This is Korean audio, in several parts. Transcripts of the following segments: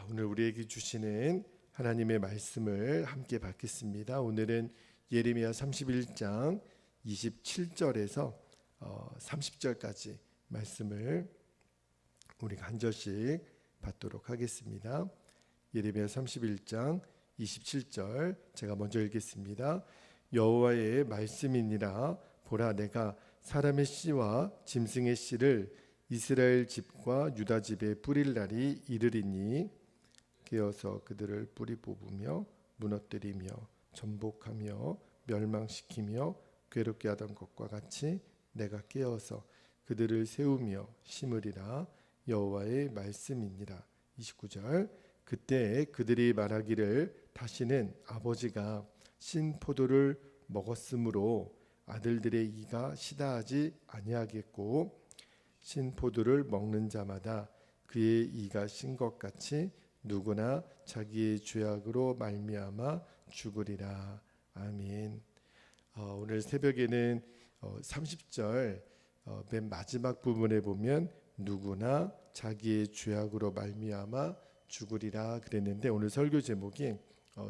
오늘 우리에게 주시는 하나님의 말씀을 함께 받겠습니다. 오늘은 예레미야 31장 27절에서 30절까지 말씀을 우리가 한 절씩 받도록 하겠습니다. 예레미야 31장 27절 제가 먼저 읽겠습니다. 여호와의 말씀이니라. 보라, 내가 사람의 씨와 짐승의 씨를 이스라엘 집과 유다 집에 뿌릴 날이 이르리니 깨어서 그들을 뿌리 뽑으며 무너뜨리며 전복하며 멸망시키며 괴롭게 하던 것과 같이 내가 깨어서 그들을 세우며 심으리라. 여호와의 말씀이니라. 29절 그때 그들이 말하기를 다시는 아버지가 신 포도를 먹었으므로 아들들의 이가 시다하지 아니하겠고 신 포도를 먹는 자마다 그의 이가 신 것 같이 누구나 자기의 죄악으로 말미암아 죽으리라. 아멘. 오늘 새벽에는 30절 맨 마지막 부분에 보면 누구나 자기의 죄악으로 말미암아 죽으리라 그랬는데, 오늘 설교 제목이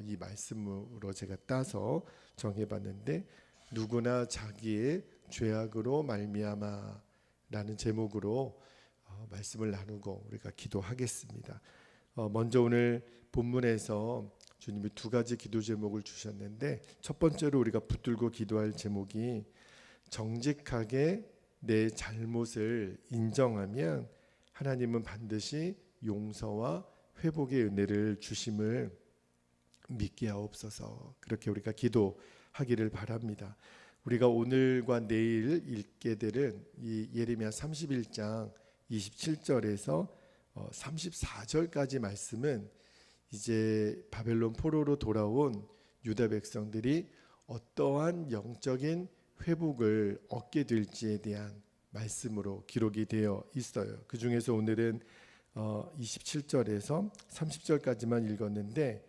이 말씀으로 제가 따서 정해봤는데, 누구나 자기의 죄악으로 말미암아 라는 제목으로 말씀을 나누고 우리가 기도하겠습니다. 먼저 오늘 본문에서 주님이 두 가지 기도 제목을 주셨는데, 첫 번째로 우리가 붙들고 기도할 제목이 정직하게 내 잘못을 인정하면 하나님은 반드시 용서와 회복의 은혜를 주심을 믿게 하옵소서. 그렇게 우리가 기도하기를 바랍니다. 우리가 오늘과 내일 읽게 되는 이 예레미야 31장 27절에서 34절까지 말씀은 이제 바벨론 포로로 돌아온 유다 백성들이 어떠한 영적인 회복을 얻게 될지에 대한 말씀으로 기록이 되어 있어요. 그 중에서 오늘은 27절에서 30절까지만 읽었는데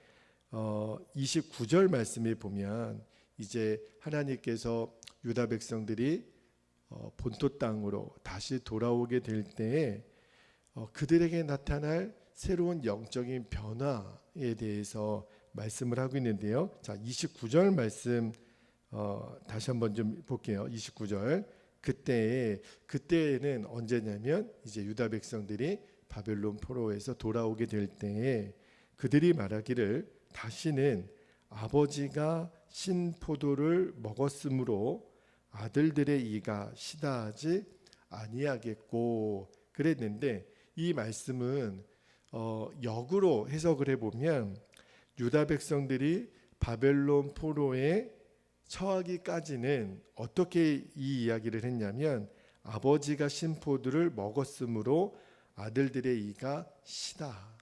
29절 말씀에 보면 이제 하나님께서 유다 백성들이 본토 땅으로 다시 돌아오게 될 때에 그들에게 나타날 새로운 영적인 변화에 대해서 말씀을 하고 있는데요. 자, 29절 말씀 다시 한번 좀 볼게요. 29절 그때에는 언제냐면 이제 유다 백성들이 바벨론 포로에서 돌아오게 될 때에 그들이 말하기를 다시는 아버지가 신 포도를 먹었으므로 아들들의 이가 시다하지 아니하겠고 그랬는데, 이 말씀은 역으로 해석을 해보면 유다 백성들이 바벨론 포로에 처하기까지는 어떻게 이 이야기를 했냐면, 아버지가 신 포도를 먹었으므로 아들들의 이가 시다.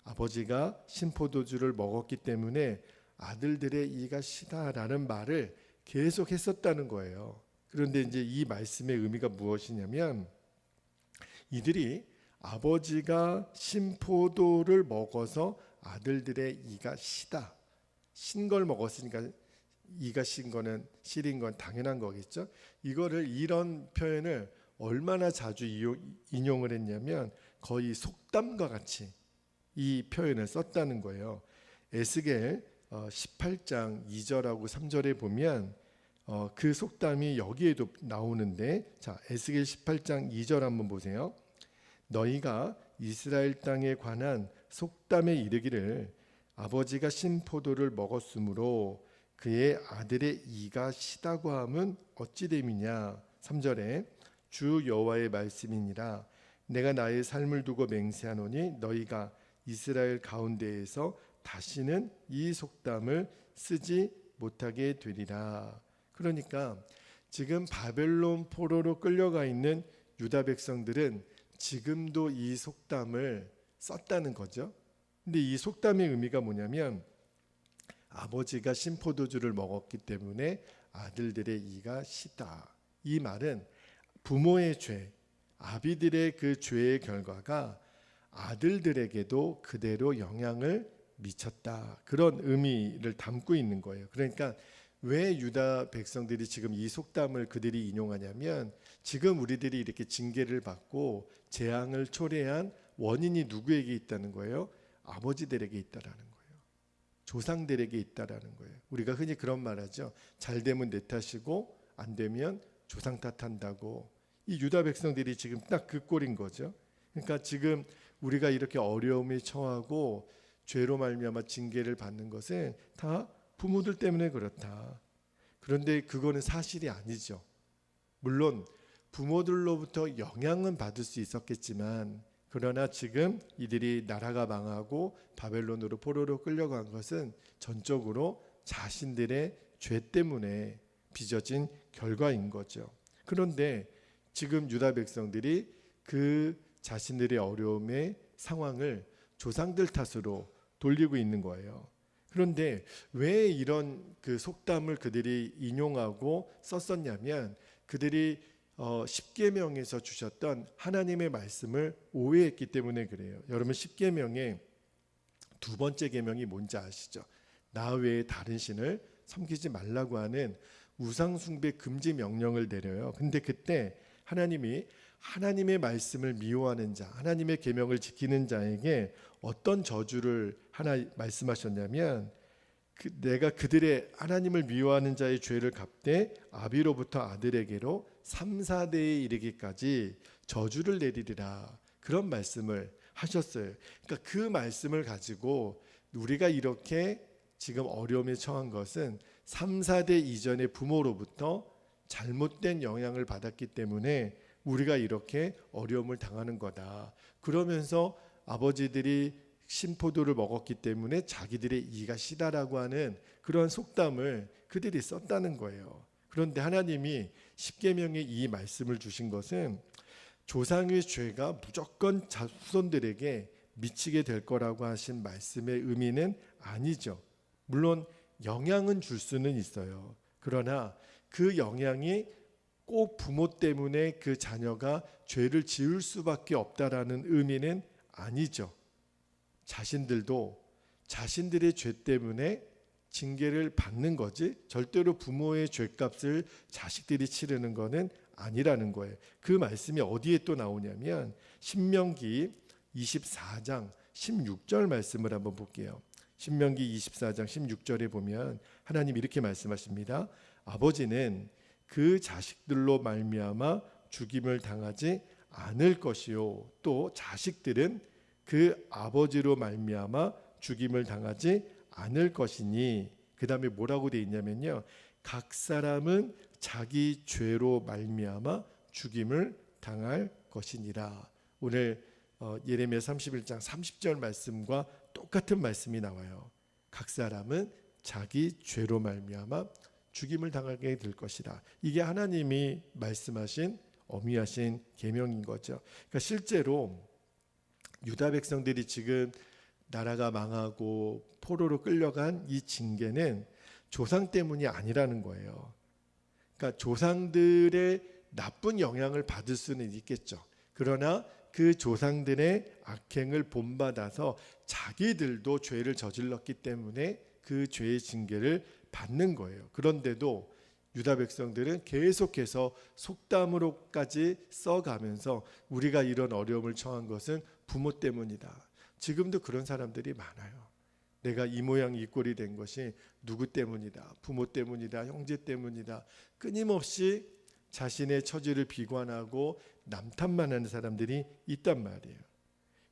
아버지가 신 포도주를 먹었기 때문에 아들들의 이가 시다라는 말을 계속 했었다는 거예요. 그런데 이제 이 말씀의 의미가 무엇이냐면, 이들이 아버지가 신 포도를 먹어서 아들들의 이가 시다. 신 걸 먹었으니까 이가 신 거는 시린 건 당연한 거겠죠. 이런 표현을 얼마나 자주 인용을 했냐면 거의 속담과 같이 이 표현을 썼다는 거예요. 에스겔 18장 2절하고 3절에 보면 그 속담이 여기에도 나오는데, 자, 에스겔 18장 2절 한번 보세요. 너희가 이스라엘 땅에 관한 속담에 이르기를 아버지가 신 포도를 먹었으므로 그의 아들의 이가 시다고 함은 어찌 됨이냐. 3절에 주 여호와의 말씀이니라. 내가 나의 삶을 두고 맹세하노니 너희가 이스라엘 가운데에서 다시는 이 속담을 쓰지 못하게 되리라. 그러니까 지금 바벨론 포로로 끌려가 있는 유다 백성들은 지금도 이 속담을 썼다는 거죠. 근데 이 속담의 의미가 뭐냐면, 아버지가 신포도주를 먹었기 때문에 아들들의 이가 시다. 이 말은 부모의 죄, 아비들의 그 죄의 결과가 아들들에게도 그대로 영향을 미쳤다. 그런 의미를 담고 있는 거예요. 그러니까 왜 유다 백성들이 지금 이 속담을 그들이 인용하냐면, 지금 우리들이 이렇게 징계를 받고 재앙을 초래한 원인이 누구에게 있다는 거예요? 아버지들에게 있다라는 거예요. 조상들에게 있다라는 거예요. 우리가 흔히 그런 말 하죠. 잘 되면 내 탓이고 안 되면 조상 탓한다고. 이 유다 백성들이 지금 딱 그 꼴인 거죠. 그러니까 지금 우리가 이렇게 어려움에 처하고 죄로 말미암아 징계를 받는 것은 다 부모들 때문에 그렇다. 그런데 그거는 사실이 아니죠. 물론 부모들로부터 영향은 받을 수 있었겠지만, 그러나 지금 이들이 나라가 망하고 바벨론으로 포로로 끌려간 것은 전적으로 자신들의 죄 때문에 빚어진 결과인 거죠. 그런데 지금 유다 백성들이 그 자신들의 어려움의 상황을 조상들 탓으로 돌리고 있는 거예요. 그런데 왜 이런 그 속담을 그들이 인용하고 썼었냐면, 그들이 십계명에서 주셨던 하나님의 말씀을 오해했기 때문에 그래요. 여러분, 십계명의 두 번째 계명이 뭔지 아시죠? 나 외에 다른 신을 섬기지 말라고 하는 우상 숭배 금지 명령을 내려요. 근데 그때 하나님이 하나님의 말씀을 미워하는 자, 하나님의 계명을 지키는 자에게 어떤 저주를 하나 말씀하셨냐면, 내가 그들의 하나님을 미워하는 자의 죄를 갚되 아비로부터 아들에게로 3, 4대에 이르기까지 저주를 내리리라, 그런 말씀을 하셨어요. 그러니까 그 말씀을 가지고 우리가 이렇게 지금 어려움에 처한 것은 3, 4대 이전의 부모로부터 잘못된 영향을 받았기 때문에 우리가 이렇게 어려움을 당하는 거다. 그러면서 아버지들이 신포도를 먹었기 때문에 자기들의 이가 시다라고 하는 그런 속담을 그들이 썼다는 거예요. 그런데 하나님이 십계명에 이 말씀을 주신 것은 조상의 죄가 무조건 자손들에게 미치게 될 거라고 하신 말씀의 의미는 아니죠. 물론 영향은 줄 수는 있어요. 그러나 그 영향이 꼭 부모 때문에 그 자녀가 죄를 지을 수밖에 없다라는 의미는 아니죠. 자신들도 자신들의 죄 때문에 징계를 받는 거지, 절대로 부모의 죄값을 자식들이 치르는 것은 아니라는 거예요. 그 말씀이 어디에 또 나오냐면 신명기 24장 16절 말씀을 한번 볼게요. 신명기 24장 16절에 보면 하나님 이렇게 말씀하십니다. 아버지는 그 자식들로 말미암아 죽임을 당하지 않을 것이요, 또 자식들은 그 아버지로 말미암아 죽임을 당하지 않을 것이니, 그 다음에 뭐라고 돼 있냐면요, 각 사람은 자기 죄로 말미암아 죽임을 당할 것이니라. 오늘 예레미야 31장 30절 말씀과 똑같은 말씀이 나와요. 각 사람은 자기 죄로 말미암아 죽임을 당하게 될 것이라. 이게 하나님이 말씀하신 어미하신 계명인 거죠. 그러니까 실제로 유다 백성들이 지금 나라가 망하고 포로로 끌려간 이 징계는 조상 때문이 아니라는 거예요. 그러니까 조상들의 나쁜 영향을 받을 수는 있겠죠. 그러나 그 조상들의 악행을 본받아서 자기들도 죄를 저질렀기 때문에 그 죄의 징계를 받는 거예요. 그런데도 유다 백성들은 계속해서 속담으로까지 써가면서 우리가 이런 어려움을 처한 것은 부모 때문이다. 지금도 그런 사람들이 많아요. 내가 이 모양 이 꼴이 된 것이 누구 때문이다, 부모 때문이다, 형제 때문이다. 끊임없이 자신의 처지를 비관하고 남탓만 하는 사람들이 있단 말이에요.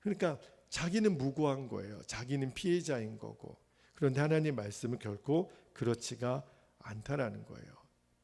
그러니까 자기는 무고한 거예요. 자기는 피해자인 거고. 그런데 하나님 말씀은 결코 그렇지가 않다라는 거예요.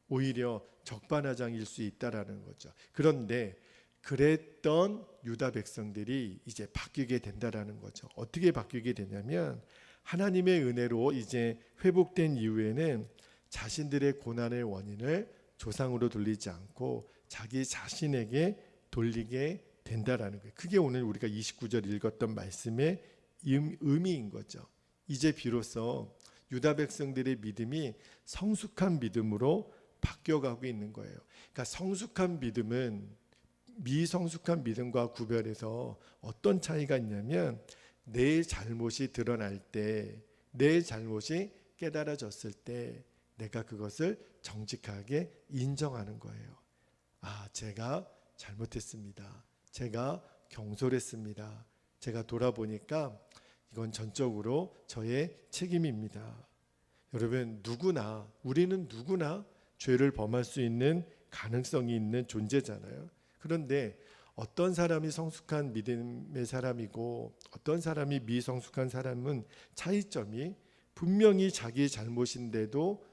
오히려 적반하장일 수 있다라는 거죠. 그런데 그랬던 유다 백성들이 이제 바뀌게 된다라는 거죠. 어떻게 바뀌게 되냐면 하나님의 은혜로 이제 회복된 이후에는 자신들의 고난의 원인을 조상으로 돌리지 않고 자기 자신에게 돌리게 된다라는 거예요. 그게 오늘 우리가 29절 읽었던 말씀의 의미인 거죠. 이제 비로소 유다 백성들의 믿음이 성숙한 믿음으로 바뀌어가고 있는 거예요. 그러니까 성숙한 믿음은 미성숙한 믿음과 구별해서 어떤 차이가 있냐면, 내 잘못이 드러날 때, 내 잘못이 깨달아졌을 때 내가 그것을 정직하게 인정하는 거예요. 아, 제가 잘못했습니다. 제가 경솔했습니다. 제가 돌아보니까 이건 전적으로 저의 책임입니다. 여러분, 우리는 누구나 죄를 범할 수 있는 가능성이 있는 존재잖아요. 그런데 어떤 사람이 성숙한 믿음의 사람이고 어떤 사람이 미성숙한 사람은 차이점이 분명히 자기의 잘못인데도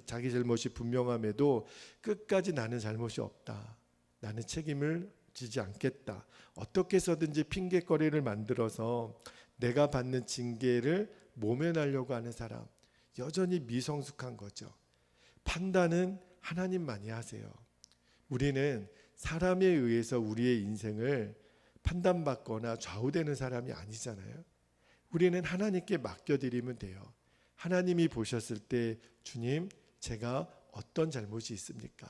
자기 잘못이 분명함에도 끝까지 나는 잘못이 없다. 나는 책임을 지지 않겠다. 어떻게 해서든지 핑계거리를 만들어서 내가 받는 징계를 모면하려고 하는 사람, 여전히 미성숙한 거죠. 판단은 하나님만이 하세요. 우리는 사람에 의해서 우리의 인생을 판단받거나 좌우되는 사람이 아니잖아요. 우리는 하나님께 맡겨드리면 돼요. 하나님이 보셨을 때 주님, 제가 어떤 잘못이 있습니까?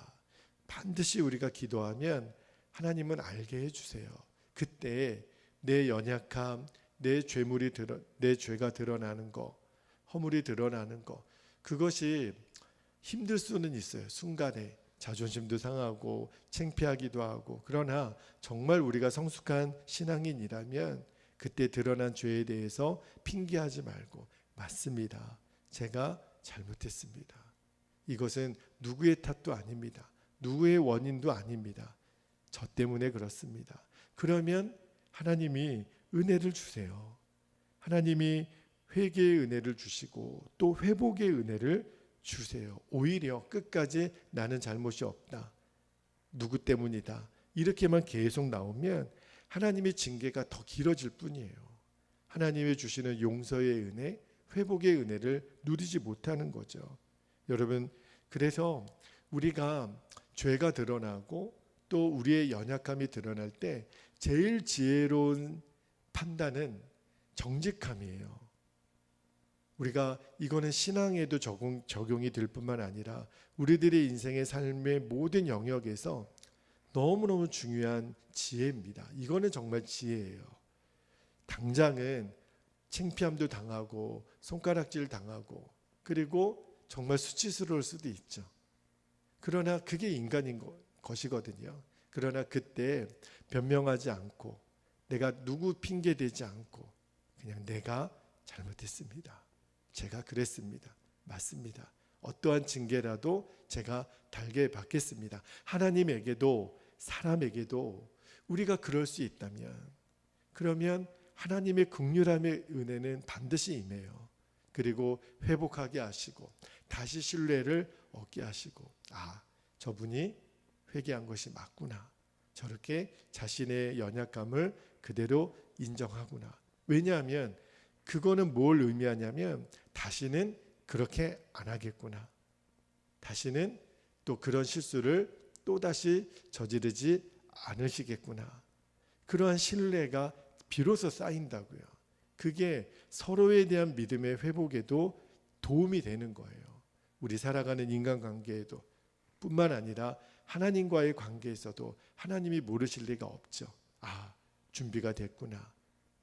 반드시 우리가 기도하면 하나님은 알게 해주세요. 그때 내 연약함, 내 죄가 드러나는 거, 허물이 드러나는 거, 그것이 힘들 수는 있어요. 순간에 자존심도 상하고 창피하기도 하고. 그러나 정말 우리가 성숙한 신앙인이라면 그때 드러난 죄에 대해서 핑계하지 말고, 맞습니다. 제가 잘못했습니다. 이것은 누구의 탓도 아닙니다. 누구의 원인도 아닙니다. 저 때문에 그렇습니다. 그러면 하나님이 은혜를 주세요. 하나님이 회개의 은혜를 주시고 또 회복의 은혜를 주세요. 오히려 끝까지 나는 잘못이 없다. 누구 때문이다. 이렇게만 계속 나오면 하나님의 징계가 더 길어질 뿐이에요. 하나님이 주시는 용서의 은혜, 회복의 은혜를 누리지 못하는 거죠. 여러분, 그래서 우리가 죄가 드러나고 또 우리의 연약함이 드러날 때 제일 지혜로운 판단은 정직함이에요. 우리가 이거는 신앙에도 적용이 될 뿐만 아니라 우리들의 인생의 삶의 모든 영역에서 너무너무 중요한 지혜입니다. 이거는 정말 지혜예요. 당장은 창피함도 당하고 손가락질 당하고 그리고 정말 수치스러울 수도 있죠. 그러나 그게 인간인 것이거든요. 그러나 그때 변명하지 않고 내가 누구 핑계대지 않고 그냥 내가 잘못했습니다. 제가 그랬습니다. 맞습니다. 어떠한 징계라도 제가 달게 받겠습니다. 하나님에게도 사람에게도 우리가 그럴 수 있다면 그러면 하나님의 긍휼함의 은혜는 반드시 임해요. 그리고 회복하게 하시고 다시 신뢰를 얻게 하시고 저분이 회개한 것이 맞구나. 저렇게 자신의 연약감을 그대로 인정하구나. 왜냐하면 그거는 뭘 의미하냐면 다시는 그렇게 안 하겠구나. 다시는 또 그런 실수를 또다시 저지르지 않으시겠구나. 그러한 신뢰가 비로소 쌓인다고요. 그게 서로에 대한 믿음의 회복에도 도움이 되는 거예요. 우리 살아가는 인간관계에도 뿐만 아니라 하나님과의 관계에서도 하나님이 모르실 리가 없죠. 준비가 됐구나.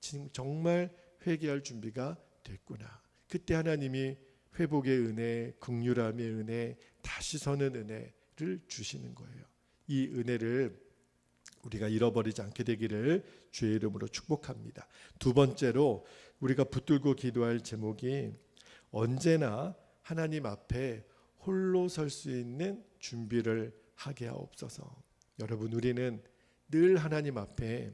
지금 정말 회개할 준비가 됐구나. 그때 하나님이 회복의 은혜, 긍휼함의 은혜, 다시 서는 은혜를 주시는 거예요. 이 은혜를 우리가 잃어버리지 않게 되기를 주의 이름으로 축복합니다. 두 번째로 우리가 붙들고 기도할 제목이 언제나 하나님 앞에 홀로 설 수 있는 준비를 하게 하옵소서. 여러분, 우리는 늘 하나님 앞에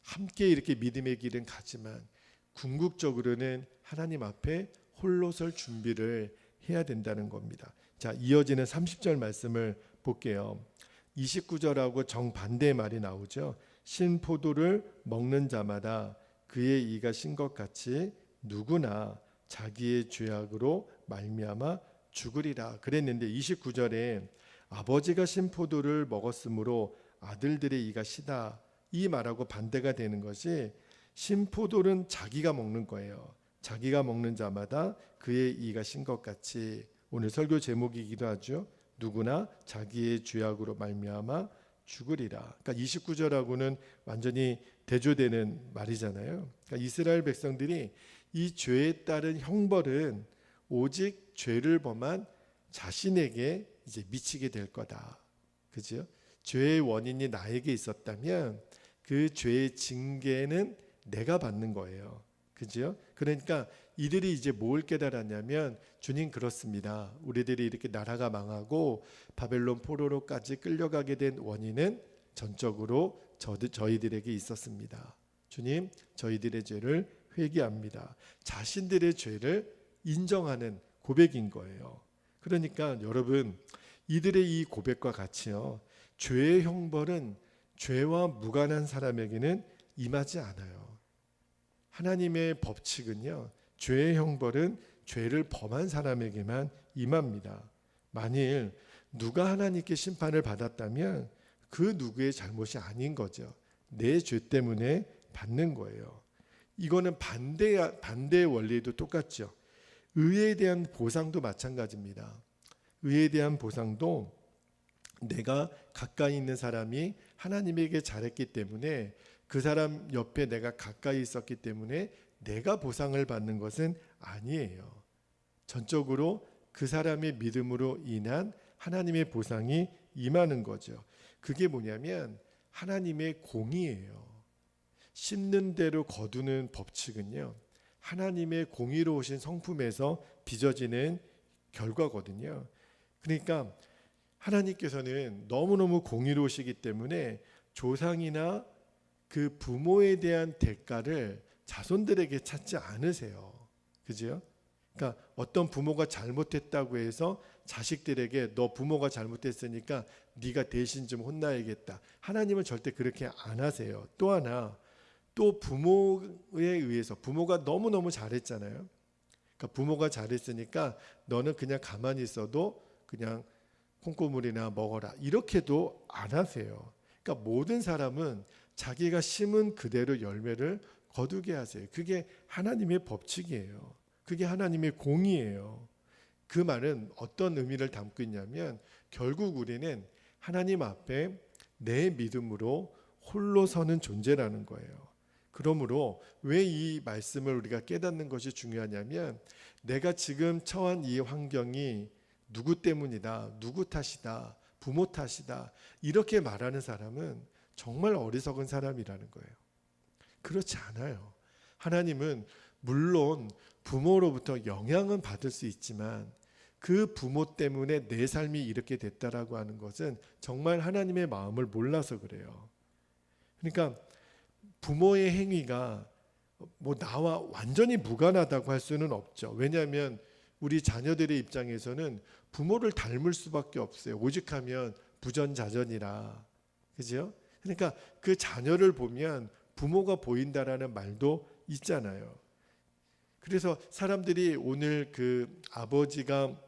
함께 이렇게 믿음의 길은 가지만 궁극적으로는 하나님 앞에 홀로 설 준비를 해야 된다는 겁니다. 자, 이어지는 30절 말씀을 볼게요. 29절하고 정반대의 말이 나오죠. 신 포도를 먹는 자마다 그의 이가 신 것 같이 누구나 자기의 죄악으로 말미암아 죽으리라 그랬는데 29절에 아버지가 신 포도를 먹었으므로 아들들의 이가 시다 이 말하고 반대가 되는 것이 신 포도는 자기가 먹는 거예요. 자기가 먹는 자마다 그의 이가 신 것 같이. 오늘 설교 제목이기도 하죠. 누구나 자기의 죄악으로 말미암아 죽으리라. 그러니까 29절하고는 완전히 대조되는 말이잖아요. 그러니까 이스라엘 백성들이 이 죄에 따른 형벌은 오직 죄를 범한 자신에게 이제 미치게 될 거다. 그죠? 죄의 원인이 나에게 있었다면 그 죄의 징계는 내가 받는 거예요. 그죠? 그러니까 이들이 이제 뭘 깨달았냐면, 주님 그렇습니다. 우리들이 이렇게 나라가 망하고 바벨론 포로로까지 끌려가게 된 원인은 전적으로 저희들에게 있었습니다. 주님, 저희들의 죄를 회개합니다. 자신들의 죄를 인정하는 고백인 거예요. 그러니까 여러분, 이들의 이 고백과 같이요, 죄의 형벌은 죄와 무관한 사람에게는 임하지 않아요. 하나님의 법칙은요, 죄의 형벌은 죄를 범한 사람에게만 임합니다. 만일 누가 하나님께 심판을 받았다면 그 누구의 잘못이 아닌 거죠. 내 죄 때문에 받는 거예요. 이거는 반대의 원리도 똑같죠. 의에 대한 보상도 마찬가지입니다. 의에 대한 보상도 내가 가까이 있는 사람이 하나님에게 잘했기 때문에, 그 사람 옆에 내가 가까이 있었기 때문에 내가 보상을 받는 것은 아니에요. 전적으로 그 사람의 믿음으로 인한 하나님의 보상이 임하는 거죠. 그게 뭐냐면 하나님의 공의예요. 심는 대로 거두는 법칙은요, 하나님의 공의로우신 성품에서 빚어지는 결과거든요. 그러니까 하나님께서는 너무너무 공의로우시기 때문에 조상이나 그 부모에 대한 대가를 자손들에게 찾지 않으세요. 그죠? 그러니까 어떤 부모가 잘못했다고 해서 자식들에게 너 부모가 잘못했으니까 네가 대신 좀 혼나야겠다. 하나님은 절대 그렇게 안 하세요. 또 하나, 또 부모에 의해서, 부모가 너무너무 잘했잖아요. 그러니까 부모가 잘했으니까 너는 그냥 가만히 있어도 그냥 콩고물이나 먹어라, 이렇게도 안 하세요. 그러니까 모든 사람은 자기가 심은 그대로 열매를 거두게 하세요. 그게 하나님의 법칙이에요. 그게 하나님의 공의예요. 그 말은 어떤 의미를 담고 있냐면, 결국 우리는 하나님 앞에 내 믿음으로 홀로 서는 존재라는 거예요. 그러므로 왜 이 말씀을 우리가 깨닫는 것이 중요하냐면, 내가 지금 처한 이 환경이 누구 때문이다, 누구 탓이다, 부모 탓이다, 이렇게 말하는 사람은 정말 어리석은 사람이라는 거예요. 그렇지 않아요. 하나님은 물론 부모로부터 영향은 받을 수 있지만 그 부모 때문에 내 삶이 이렇게 됐다라고 하는 것은 정말 하나님의 마음을 몰라서 그래요. 그러니까 부모의 행위가 뭐 나와 완전히 무관하다고 할 수는 없죠. 왜냐하면 우리 자녀들의 입장에서는 부모를 닮을 수밖에 없어요. 오직하면 부전자전이라. 그죠? 그러니까 그 자녀를 보면 부모가 보인다라는 말도 있잖아요. 그래서 사람들이 오늘 그 아버지가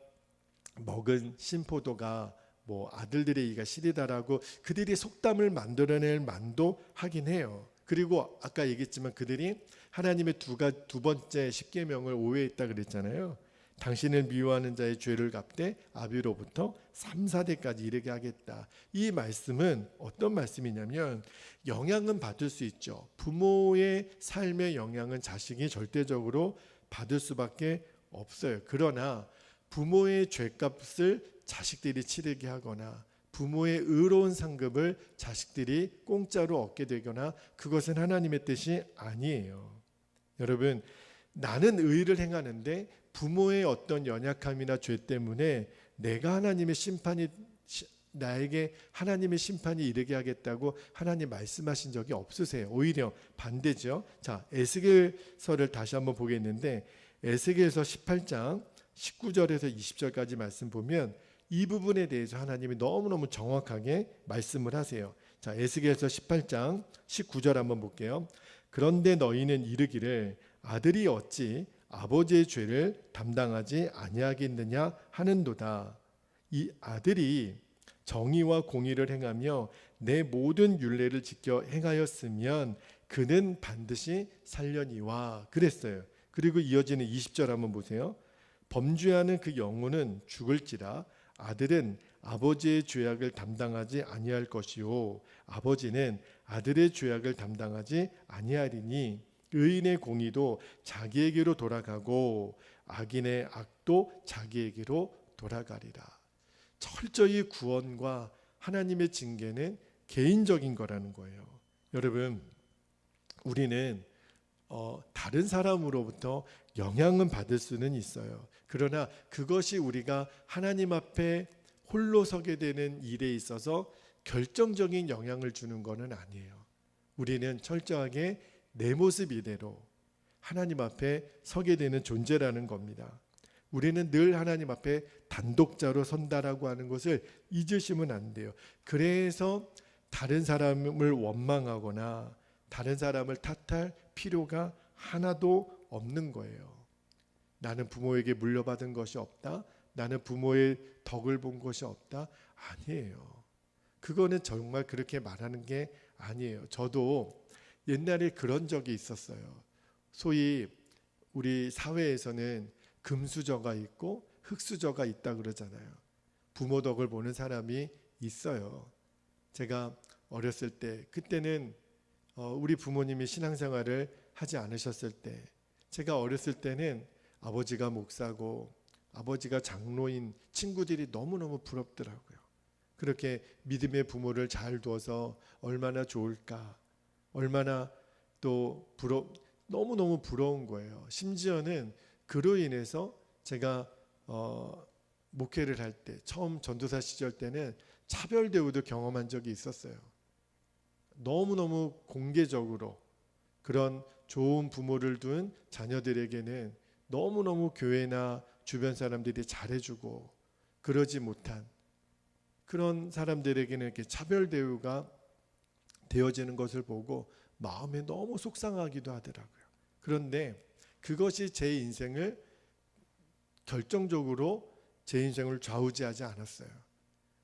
먹은 신포도가 뭐 아들들의 이가 시리다라고 그들이 속담을 만들어낼 만도 하긴 해요. 그리고 아까 얘기했지만 그들이 하나님의 두 번째 십계명을 오해했다 그랬잖아요. 당신을 미워하는 자의 죄를 갚되 아비로부터 3, 4대까지 이르게 하겠다. 이 말씀은 어떤 말씀이냐면, 영향은 받을 수 있죠. 부모의 삶의 영향은 자식이 절대적으로 받을 수밖에 없어요. 그러나 부모의 죄값을 자식들이 치르게 하거나 부모의 의로운 상급을 자식들이 공짜로 얻게 되거나, 그것은 하나님의 뜻이 아니에요. 여러분, 나는 의를 행하는데 부모의 어떤 연약함이나 죄 때문에 나에게 하나님의 심판이 이르게 하겠다고 하나님 말씀하신 적이 없으세요. 오히려 반대죠. 자, 에스겔서를 다시 한번 보겠는데, 에스겔서 18장 19절에서 20절까지 말씀 보면 이 부분에 대해서 하나님이 너무너무 정확하게 말씀을 하세요. 자, 에스겔서 18장 19절 한번 볼게요. 그런데 너희는 이르기를 아들이 어찌 아버지의 죄를 담당하지 아니하겠느냐 하는도다. 이 아들이 정의와 공의를 행하며 내 모든 율례를 지켜 행하였으면 그는 반드시 살려니와 그랬어요. 그리고 이어지는 20절 한번 보세요. 범죄하는 그 영혼은 죽을지라 아들은 아버지의 죄악을 담당하지 아니할 것이요 아버지는 아들의 죄악을 담당하지 아니하리니 의인의 공의도 자기에게로 돌아가고 악인의 악도 자기에게로 돌아가리라. 철저히 구원과 하나님의 징계는 개인적인 거라는 거예요. 여러분, 우리는 다른 사람으로부터 영향은 받을 수는 있어요. 그러나 그것이 우리가 하나님 앞에 홀로 서게 되는 일에 있어서 결정적인 영향을 주는 것은 아니에요. 우리는 철저하게 내 모습 이대로 하나님 앞에 서게 되는 존재라는 겁니다. 우리는 늘 하나님 앞에 단독자로 선다라고 하는 것을 잊으시면 안 돼요. 그래서 다른 사람을 원망하거나 다른 사람을 탓할 필요가 하나도 없는 거예요. 나는 부모에게 물려받은 것이 없다. 나는 부모의 덕을 본 것이 없다. 아니에요. 그거는 정말 그렇게 말하는 게 아니에요. 저도 옛날에 그런 적이 있었어요. 소위 우리 사회에서는 금수저가 있고 흙수저가 있다 그러잖아요. 부모 덕을 보는 사람이 있어요. 제가 어렸을 때, 그때는 우리 부모님이 신앙생활을 하지 않으셨을 때, 제가 어렸을 때는 아버지가 목사고 아버지가 장로인 친구들이 너무너무 부럽더라고요. 그렇게 믿음의 부모를 잘 두어서 얼마나 좋을까, 얼마나 또 너무너무 부러운 거예요. 심지어는 그로 인해서 제가 목회를 할 때, 처음 전도사 시절 때는 차별 대우도 경험한 적이 있었어요. 너무너무 공개적으로 그런 좋은 부모를 둔 자녀들에게는 너무너무 교회나 주변 사람들이 잘해주고, 그러지 못한 그런 사람들에게는 이렇게 차별 대우가 되어지는 것을 보고 마음에 너무 속상하기도 하더라고요. 그런데 그것이 제 인생을 결정적으로 제 인생을 좌우지하지 않았어요.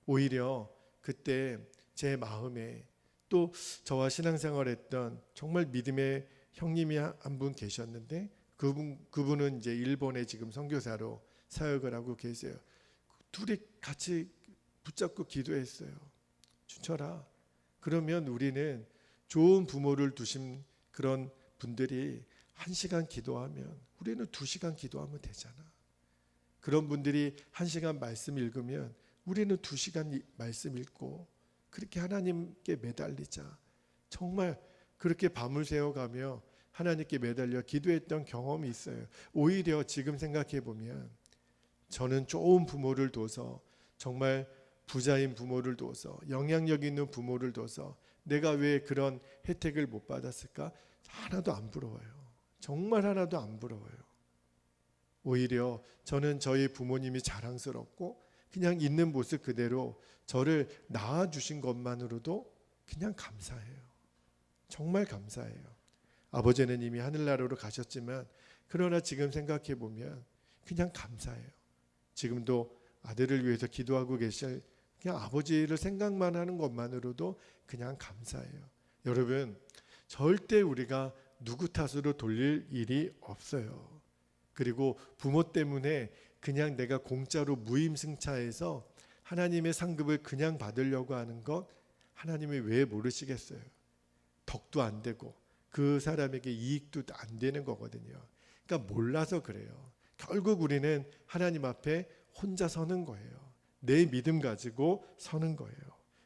오히려 그때 제 마음에 또 저와 신앙생활했던 정말 믿음의 형님이 한 분 계셨는데, 그분은 이제 일본에 지금 선교사로 사역을 하고 계세요. 둘이 같이 붙잡고 기도했어요. 주철아, 그러면 우리는 좋은 부모를 두신 그런 분들이 1시간 기도하면 우리는 2시간 기도하면 되잖아. 그런 분들이 1시간 말씀 읽으면 우리는 2시간 말씀 읽고 그렇게 하나님께 매달리자. 정말 그렇게 밤을 새워가며 하나님께 매달려 기도했던 경험이 있어요. 오히려 지금 생각해 보면 저는 좋은 부모를 둬서, 정말 부자인 부모를 둬서, 영향력 있는 부모를 둬서 내가 왜 그런 혜택을 못 받았을까? 하나도 안 부러워요. 정말 하나도 안 부러워요. 오히려 저는 저희 부모님이 자랑스럽고 그냥 있는 모습 그대로 저를 낳아주신 것만으로도 그냥 감사해요. 정말 감사해요. 아버지는 이미 하늘나라로 가셨지만 그러나 지금 생각해 보면 그냥 감사해요. 지금도 아들을 위해서 기도하고 계실 그냥 아버지를 생각만 하는 것만으로도 그냥 감사해요. 여러분, 절대 우리가 누구 탓으로 돌릴 일이 없어요. 그리고 부모 때문에 그냥 내가 공짜로 무임승차해서 하나님의 상급을 그냥 받으려고 하는 것, 하나님이 왜 모르시겠어요? 덕도 안 되고 그 사람에게 이익도 안 되는 거거든요. 그러니까 몰라서 그래요. 결국 우리는 하나님 앞에 혼자 서는 거예요. 내 믿음 가지고 서는 거예요.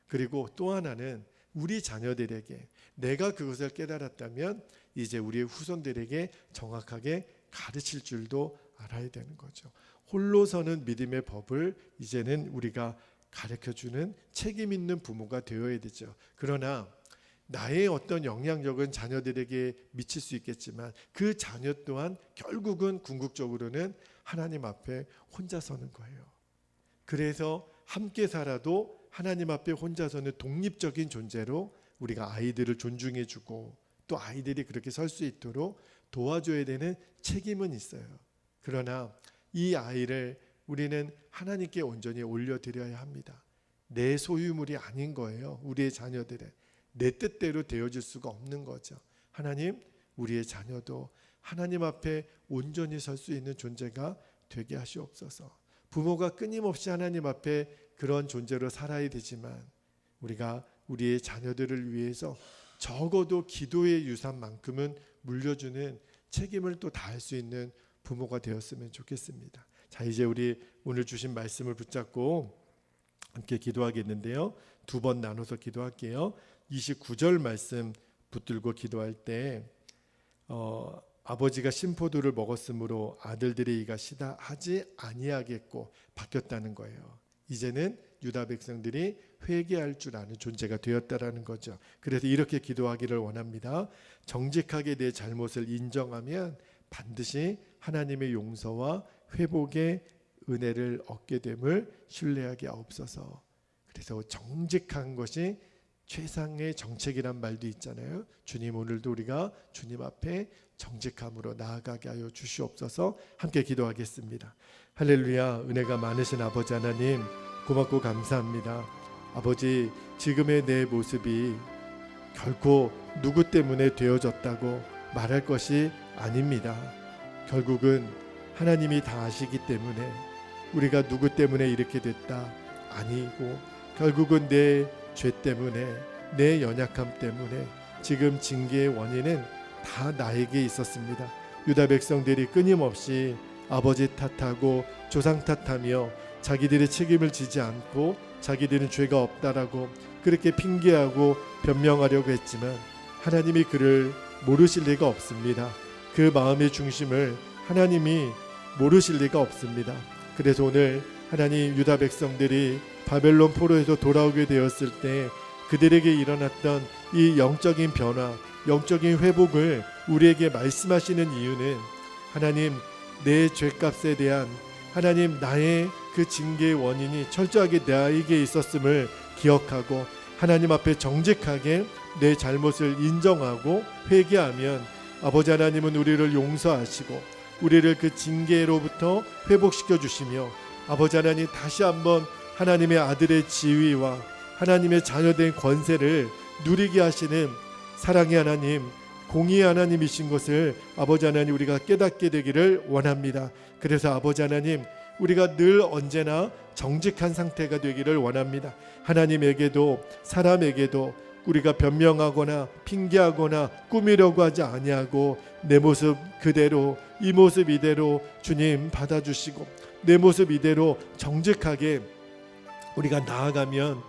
그리고 또 하나는 우리 자녀들에게 내가 그것을 깨달았다면 이제 우리의 후손들에게 정확하게 가르칠 줄도 알아야 되는 거죠. 홀로 서는 믿음의 법을 이제는 우리가 가르쳐주는 책임 있는 부모가 되어야 되죠. 그러나 나의 어떤 영향력은 자녀들에게 미칠 수 있겠지만 그 자녀 또한 결국은 궁극적으로는 하나님 앞에 혼자 서는 거예요. 그래서 함께 살아도 하나님 앞에 혼자 서는 독립적인 존재로 우리가 아이들을 존중해주고 또 아이들이 그렇게 설 수 있도록 도와줘야 되는 책임은 있어요. 그러나 이 아이를 우리는 하나님께 온전히 올려드려야 합니다. 내 소유물이 아닌 거예요. 우리의 자녀들은 내 뜻대로 되어질 수가 없는 거죠. 하나님, 우리의 자녀도 하나님 앞에 온전히 설 수 있는 존재가 되게 하시옵소서. 부모가 끊임없이 하나님 앞에 그런 존재로 살아야 되지만 우리가 우리의 자녀들을 위해서 적어도 기도의 유산만큼은 물려주는 책임을 또 다할 수 있는 부모가 되었으면 좋겠습니다. 자, 이제 우리 오늘 주신 말씀을 붙잡고 함께 기도하겠는데요. 2번 나눠서 기도할게요. 29절 말씀 붙들고 기도할 때 아버지가 신포도를 먹었으므로 아들들의 이가 시다 하지 아니하겠고 바뀌었다는 거예요. 이제는 유다 백성들이 회개할 줄 아는 존재가 되었다라는 거죠. 그래서 이렇게 기도하기를 원합니다. 정직하게 내 잘못을 인정하면 반드시 하나님의 용서와 회복의 은혜를 얻게 됨을 신뢰하게 하옵소서. 그래서 정직한 것이 최상의 정책이란 말도 있잖아요. 주님, 오늘도 우리가 주님 앞에 정직함으로 나아가게 하여 주시옵소서. 함께 기도하겠습니다. 할렐루야. 은혜가 많으신 아버지 하나님, 고맙고 감사합니다. 아버지, 지금의 내 모습이 결코 누구 때문에 되어졌다고 말할 것이 아닙니다. 결국은 하나님이 다 아시기 때문에 우리가 누구 때문에 이렇게 됐다 아니고, 결국은 내 죄 때문에, 내 연약함 때문에 지금 징계의 원인은 다 나에게 있었습니다. 유다 백성들이 끊임없이 아버지 탓하고 조상 탓하며 자기들의 책임을 지지 않고 자기들은 죄가 없다라고 그렇게 핑계하고 변명하려고 했지만 하나님이 그를 모르실 리가 없습니다. 그 마음의 중심을 하나님이 모르실 리가 없습니다. 그래서 오늘 하나님, 유다 백성들이 바벨론 포로에서 돌아오게 되었을 때 그들에게 일어났던 이 영적인 변화, 영적인 회복을 우리에게 말씀하시는 이유는 하나님, 내 죄값에 대한 하나님, 나의 그 징계의 원인이 철저하게 나에게 있었음을 기억하고 하나님 앞에 정직하게 내 잘못을 인정하고 회개하면 아버지 하나님은 우리를 용서하시고 우리를 그 징계로부터 회복시켜 주시며 아버지 하나님, 다시 한번 하나님의 아들의 지위와 하나님의 자녀된 권세를 누리게 하시는 사랑의 하나님, 공의의 하나님이신 것을 아버지 하나님, 우리가 깨닫게 되기를 원합니다. 그래서 아버지 하나님, 우리가 늘 언제나 정직한 상태가 되기를 원합니다. 하나님에게도 사람에게도 우리가 변명하거나 핑계하거나 꾸미려고 하지 아니하고 내 모습 그대로, 이 모습 이대로 주님 받아주시고 내 모습 이대로 정직하게 우리가 나아가면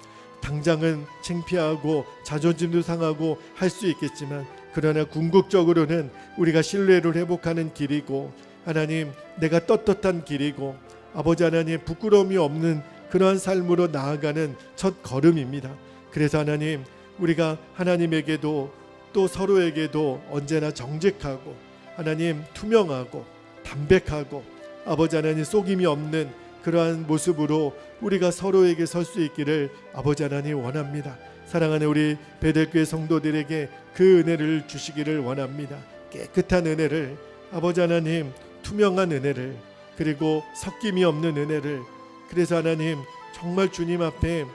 당장은 창피하고 자존심도 상하고 할 수 있겠지만, 그러나 궁극적으로는 우리가 신뢰를 회복하는 길이고 하나님, 내가 떳떳한 길이고 아버지 하나님, 부끄러움이 없는 그러한 삶으로 나아가는 첫 걸음입니다. 그래서 하나님, 우리가 하나님에게도 또 서로에게도 언제나 정직하고 하나님, 투명하고 담백하고 아버지 하나님, 속임이 없는 그러한 모습으로 우리가 서로에게 설 수 있기를 아버지 하나님 원합니다. 사랑하는 우리 베델교회 성도들에게 그 은혜를 주시기를 원합니다. 깨끗한 은혜를, 아버지 하나님, 투명한 은혜를, 그리고 섞임이 없는 은혜를. 그래서 하나님, 정말 주님 앞에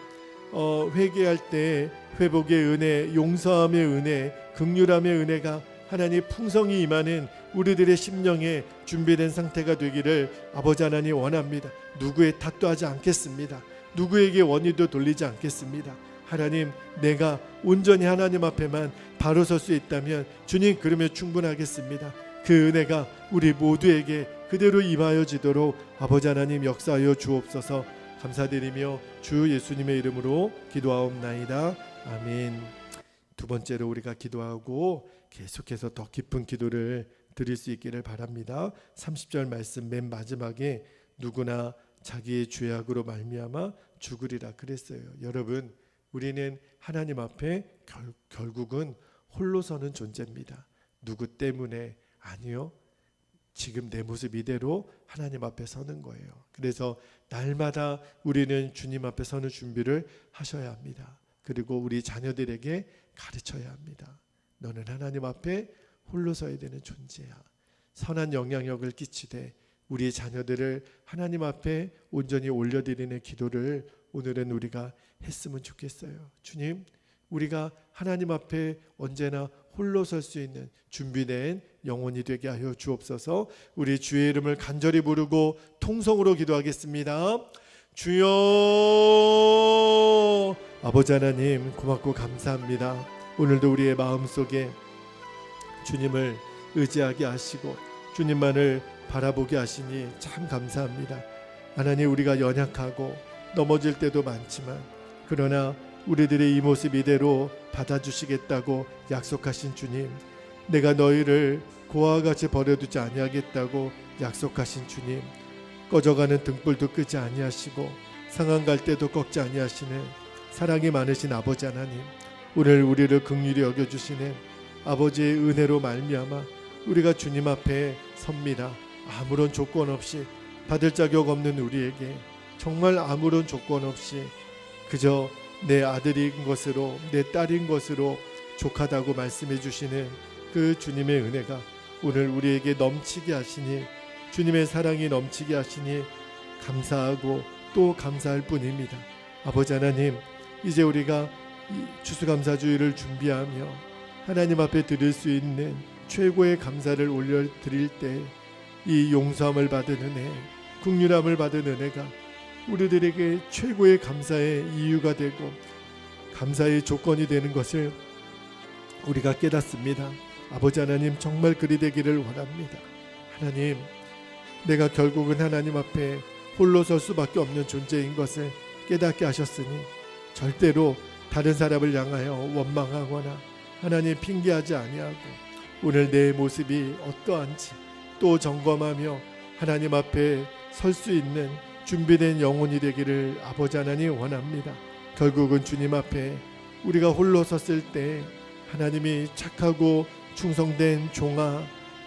회개할 때 회복의 은혜, 용서함의 은혜, 긍휼함의 은혜가 하나님 풍성히 임하는 우리들의 심령에 준비된 상태가 되기를 아버지 하나님 원합니다. 누구의 탓도 하지 않겠습니다. 누구에게 원인도 돌리지 않겠습니다. 하나님, 내가 온전히 하나님 앞에만 바로 설 수 있다면 주님, 그러면 충분하겠습니다. 그 은혜가 우리 모두에게 그대로 임하여지도록 아버지 하나님 역사하여 주옵소서. 감사드리며 주 예수님의 이름으로 기도하옵나이다. 아멘. 두 번째로 우리가 기도하고 계속해서 더 깊은 기도를 드릴 수 있기를 바랍니다. 30절 말씀 맨 마지막에 누구나 자기의 죄악으로 말미암아 죽으리라 그랬어요. 여러분, 우리는 하나님 앞에 결국은 홀로 서는 존재입니다. 누구 때문에 아니요. 지금 내 모습 이대로 하나님 앞에 서는 거예요. 그래서 날마다 우리는 주님 앞에 서는 준비를 하셔야 합니다. 그리고 우리 자녀들에게 가르쳐야 합니다. 너는 하나님 앞에 홀로 서야 되는 존재야. 선한 영향력을 끼치되 우리의 자녀들을 하나님 앞에 온전히 올려드리는 기도를 오늘은 우리가 했으면 좋겠어요. 주님, 우리가 하나님 앞에 언제나 홀로 설 수 있는 준비된 영혼이 되게 하여 주옵소서. 우리 주의 이름을 간절히 부르고 통성으로 기도하겠습니다. 주여, 아버지 하나님, 고맙고 감사합니다. 오늘도 우리의 마음속에 주님을 의지하게 하시고 주님만을 바라보게 하시니 참 감사합니다. 하나님, 우리가 연약하고 넘어질 때도 많지만 그러나 우리들의 이 모습 이대로 받아주시겠다고 약속하신 주님, 내가 너희를 고아와 같이 버려두지 아니하겠다고 약속하신 주님, 꺼져가는 등불도 끄지 아니하시고 상한 갈대도 꺾지 아니하시는 사랑이 많으신 아버지 하나님, 오늘 우리를 긍휼히 여겨주시는 아버지의 은혜로 말미암아 우리가 주님 앞에 섭니다. 아무런 조건 없이, 받을 자격 없는 우리에게 정말 아무런 조건 없이 그저 내 아들인 것으로, 내 딸인 것으로 족하다고 말씀해 주시는 그 주님의 은혜가 오늘 우리에게 넘치게 하시니, 주님의 사랑이 넘치게 하시니 감사하고 또 감사할 뿐입니다. 아버지 하나님, 이제 우리가 추수감사주의를 준비하며 하나님 앞에 드릴 수 있는 최고의 감사를 올려드릴 때 이 용서함을 받은 은혜, 긍휼함을 받은 은혜가 우리들에게 최고의 감사의 이유가 되고 감사의 조건이 되는 것을 우리가 깨닫습니다. 아버지 하나님, 정말 그리 되기를 원합니다. 하나님, 내가 결국은 하나님 앞에 홀로 설 수밖에 없는 존재인 것을 깨닫게 하셨으니 절대로 다른 사람을 향하여 원망하거나 하나님 핑계하지 아니하고 오늘 내 모습이 어떠한지 또 점검하며 하나님 앞에 설 수 있는 준비된 영혼이 되기를 아버지 하나님 원합니다. 결국은 주님 앞에 우리가 홀로 섰을 때 하나님이 착하고 충성된 종아,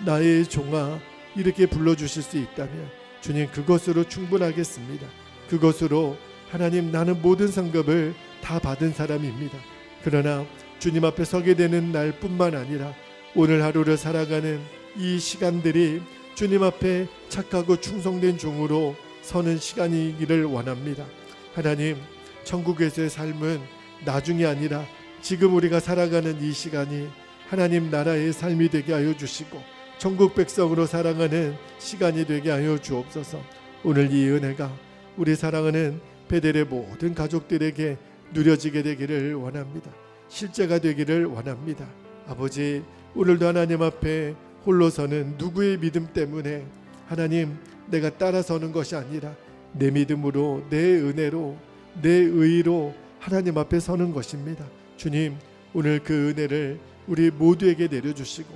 나의 종아 이렇게 불러주실 수 있다면 주님, 그것으로 충분하겠습니다. 그것으로 하나님, 나는 모든 상급을 다 받은 사람입니다. 그러나 주님 앞에 서게 되는 날뿐만 아니라 오늘 하루를 살아가는 이 시간들이 주님 앞에 착하고 충성된 종으로 서는 시간이기를 원합니다. 하나님, 천국에서의 삶은 나중이 아니라 지금 우리가 살아가는 이 시간이 하나님 나라의 삶이 되게 하여 주시고 천국 백성으로 살아가는 시간이 되게 하여 주옵소서. 오늘 이 은혜가 우리 사랑하는 베델의 모든 가족들에게 누려지게 되기를 원합니다. 실제가 되기를 원합니다. 아버지, 오늘도 하나님 앞에 홀로 서는 누구의 믿음 때문에 하나님, 내가 따라서는 것이 아니라 내 믿음으로, 내 은혜로, 내 의로 하나님 앞에 서는 것입니다. 주님, 오늘 그 은혜를 우리 모두에게 내려주시고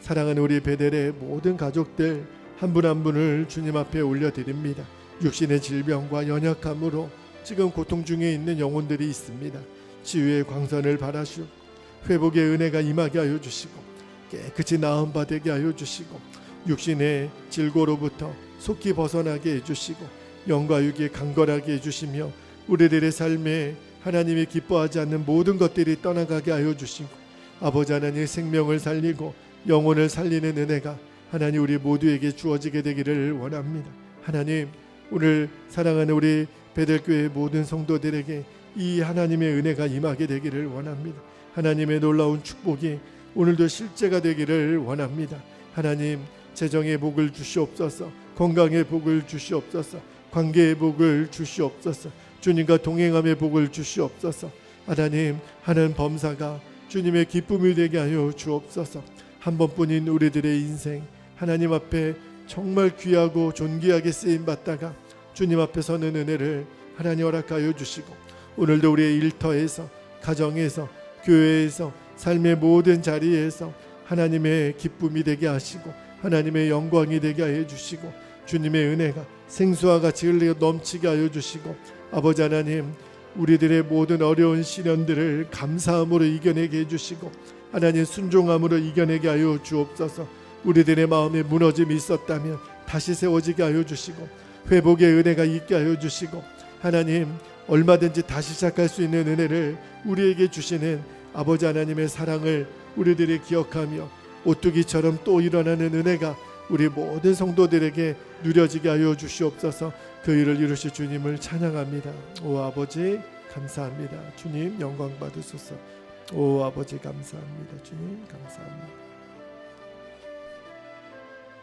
사랑하는 우리 베델의 모든 가족들 한 분 한 분을 주님 앞에 올려드립니다. 육신의 질병과 연약함으로 지금 고통 중에 있는 영혼들이 있습니다. 치유의 광선을 바라시고 회복의 은혜가 임하게 하여 주시고 깨끗이 나음 받게 하여 주시고 육신의 질고로부터 속히 벗어나게 해주시고 영과 육이 강건하게 해주시며 우리들의 삶에 하나님이 기뻐하지 않는 모든 것들이 떠나가게 하여 주시고 아버지 하나님의 생명을 살리고 영혼을 살리는 은혜가 하나님 우리 모두에게 주어지게 되기를 원합니다. 하나님, 오늘 사랑하는 우리 베델교회 모든 성도들에게 이 하나님의 은혜가 임하게 되기를 원합니다. 하나님의 놀라운 축복이 오늘도 실제가 되기를 원합니다. 하나님, 재정의 복을 주시옵소서, 건강의 복을 주시옵소서, 관계의 복을 주시옵소서, 주님과 동행함의 복을 주시옵소서. 하나님, 하는 범사가 주님의 기쁨이 되게 하여 주옵소서. 한 번뿐인 우리들의 인생 하나님 앞에 정말 귀하고 존귀하게 쓰임받다가 주님 앞에 서는 은혜를 하나님 허락하여 주시고 오늘도 우리의 일터에서, 가정에서, 교회에서, 삶의 모든 자리에서 하나님의 기쁨이 되게 하시고 하나님의 영광이 되게 하여 주시고 주님의 은혜가 생수와 같이 흘러 넘치게 하여 주시고 아버지 하나님, 우리들의 모든 어려운 시련들을 감사함으로 이겨내게 해주시고 하나님 순종함으로 이겨내게 하여 주옵소서. 우리들의 마음에 무너짐이 있었다면 다시 세워지게 하여 주시고 회복의 은혜가 있게 하여 주시고 하나님, 얼마든지 다시 시작할 수 있는 은혜를 우리에게 주시는 아버지 하나님의 사랑을 우리들이 기억하며 오뚜기처럼 또 일어나는 은혜가 우리 모든 성도들에게 누려지게 하여 주시옵소서. 그 일을 이루실 주님을 찬양합니다. 오 아버지 감사합니다. 주님 영광 받으소서. 오 아버지 감사합니다. 주님 감사합니다.